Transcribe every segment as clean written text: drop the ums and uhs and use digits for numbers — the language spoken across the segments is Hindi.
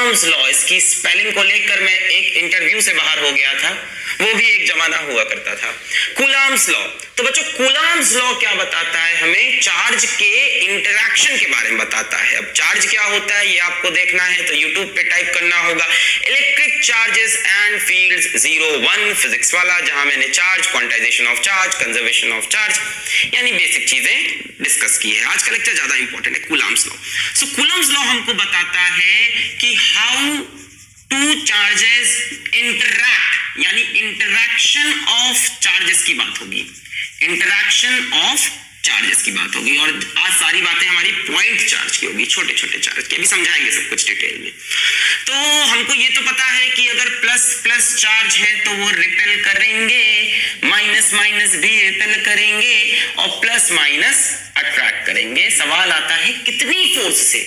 कूलम्ब्स लॉ, इसकी स्पेलिंग को लेकर मैं एक इंटरव्यू से बाहर हो गया था, वो भी एक जमाना हुआ करता था। कूलम्ब्स लॉ, तो बच्चों कूलम्ब्स लॉ क्या बताता है? हमें चार्ज के इंटरैक्शन के बारे में बताता है। अब चार्ज क्या होता है ये आपको देखना है तो यूट्यूब पे टाइप करना होगा electric charges and fields 01 physics वाला, जहां मैंने charge, quantization of charge, conservation of charge यानी बेसिक चीजें डिस्कस की है। आज का लेक्चर ज्यादा इंपॉर्टेंट है, कूलम्ब्स लॉ। सो कूलम्ब्स लॉ हमको बताता है कि हाउ टू चार्जेस इंटरैक्ट, यानी इंटरैक्शन ऑफ चार्जेस की बात होगी, इंटरैक्शन ऑफ चार्जेस की बात होगी। और आज सारी बातें हमारी पॉइंट चार्ज की होगी, छोटे छोटे चार्ज की, अभी समझाएंगे सब कुछ डिटेल में। तो हमको ये तो पता है कि अगर प्लस प्लस चार्ज है तो वो रिपेल करेंगे, माइनस माइनस भी रिपेल करेंगे और प्लस माइनस अट्रैक्ट करेंगे। सवाल आता है कितनी फोर्स से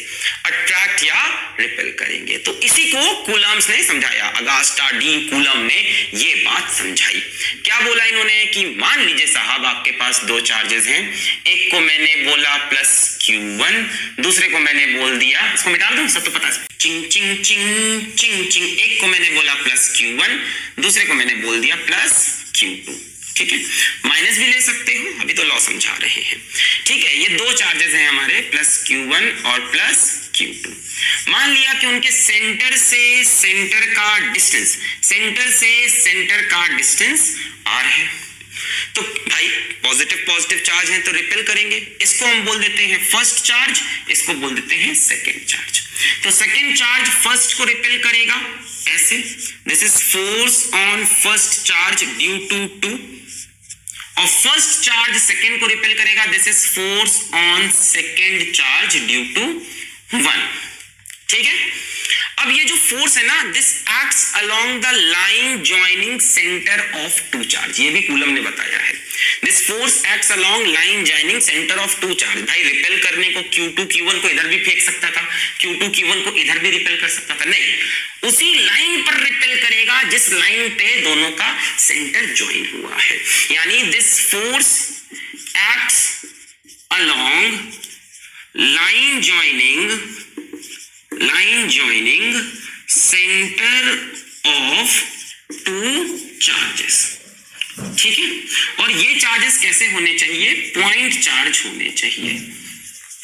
अट्रैक्ट या रिपेल करेंगे, तो इसी को कूलम्ब्स ने समझाया। अगास्टा डी कूलम ने ये बात समझाई। क्या बोला इन्होंने कि मान लीजिए साहब आपके पास दो चार्जेस हैं, एक को मैंने बोला प्लस Q1, दूसरे को मैंने बोल दिया, इसको मिटा दूं, सब तो पता है, चिंग चिंग चिंग चिंग चिंग। एक को मैंने बोला प्लस Q1, दूसरे को मैंने बोल दिया प्लस Q2। ठीक है, माइनस भी ले सकते हो, अभी तो लॉ समझा रहे हैं। ठीक है, ये दो चार्जेस हैं हमारे, प्लस Q1 और प्लस Q2। मान लिया कि उनके सेंटर से सेंटर का डिस्टेंस, सेंटर से सेंटर का डिस्टेंस r है। तो भाई पॉजिटिव पॉजिटिव चार्ज है तो रिपेल करेंगे, इसको हम बोल देते हैं फर्स्ट चार्ज, इसको बोल देते हैं सेकेंड चार्ज। तो सेकेंड चार्ज फर्स्ट को रिपेल करेगा ऐसे, this is force on first charge due to 2, और फर्स्ट चार्ज सेकेंड को रिपेल करेगा, this is force on second charge due to 1। ठीक है, अब ये जो फोर्स है ना, this acts along the line joining centre of two charge, ये भी कूलम ने बताया है। This force acts along line joining centre of two charge. भाई रिपेल करने को Q2 Q1 को इधर भी फेंक सकता था, Q2 Q1 को इधर भी रिपेल कर सकता था, नहीं, उसी लाइन पर रिपेल करेगा जिस लाइन पे दोनों का सेंटर ज्वाइन हुआ है। यानी this force acts along line joining centre of two charges. ठीक है, और ये चार्जेस कैसे होने चाहिए? पॉइंट चार्ज होने चाहिए।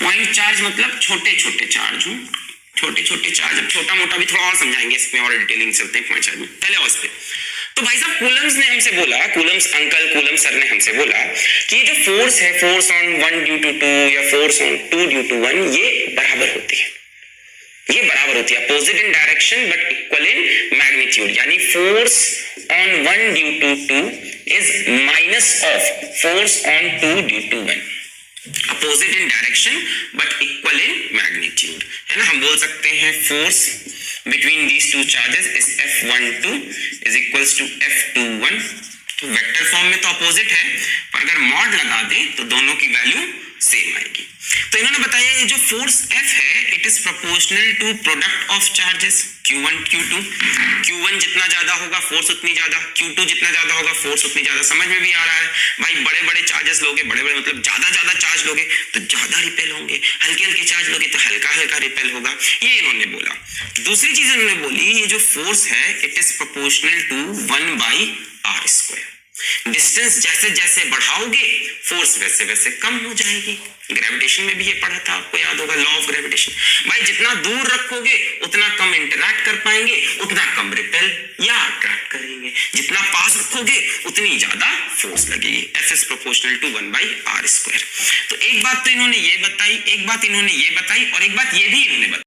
पॉइंट चार्ज मतलब छोटे छोटे चार्ज हो, छोटे छोटे चार्ज। अब छोटा मोटा भी थोड़ा और समझाएंगे इसमें, और डिटेलिंग चलते हैं पॉइंट चार्ज में। पहले और इस पे तो भाई साहब कूलम्स ने हमसे बोला, कूलम्स अंकल, कूलम सर ने हमसे बोला कि ये जो फोर्स है, फोर्स ऑन 1 ड्यू टू 2 या फोर्स ऑन 2 ड्यू टू 1, ये बराबर होती है, ये बराबर होती है, opposite in direction but equal in magnitude. यानी force on 1 due to 2 is minus of force on 2 due to 1, opposite in direction but equal in magnitude, है ना। हम बोल सकते हैं force between these two charges is F12 is equals to F21। तो वेक्टर फॉर्म में तो अपोजिट है, पर अगर मॉड लगा दें तो दोनों की वैल्यू सेम आएगी। तो इन्होंने बताया ये जो फोर्स F है it is proportional to product of charges Q1 Q2। Q1 जितना ज्यादा होगा फोर्स उतनी ज्यादा, Q2 जितना ज्यादा होगा फोर्स उतनी ज्यादा। समझ में भी आ रहा है भाई, बड़े बड़े चार्जेस लोगे, बड़े बड़े मतलब ज्यादा ज्यादा चार्ज लोगे तो ज्यादा रिपेल होंगे, हल्के हल्के चार्ज लोगे तो हल्का हल्का रिपेल होगा, ये इन्होंने बोला। दूसरी चीज इन्होंने बोली ये जो फोर्स है it is proportional to 1/r²। Distance जैसे जैसे बढ़ाओगे फोर्स वैसे वैसे कम हो जाएगी। ग्रेविटेशन में भी ये पढ़ा था, आपको याद होगा लॉ ऑफ ग्रेविटेशन। भाई जितना दूर रखोगे उतना कम इंटरैक्ट कर पाएंगे, उतना कम रिपेल या अट्रैक्ट करेंगे, जितना पास रखोगे उतनी ज्यादा फोर्स लगेगी। F is proportional to 1/r²। तो एक बात तो इन्होंने ये बताई, एक बात इन्होंने ये बताई, और एक बात ये भी इन्होंने बताई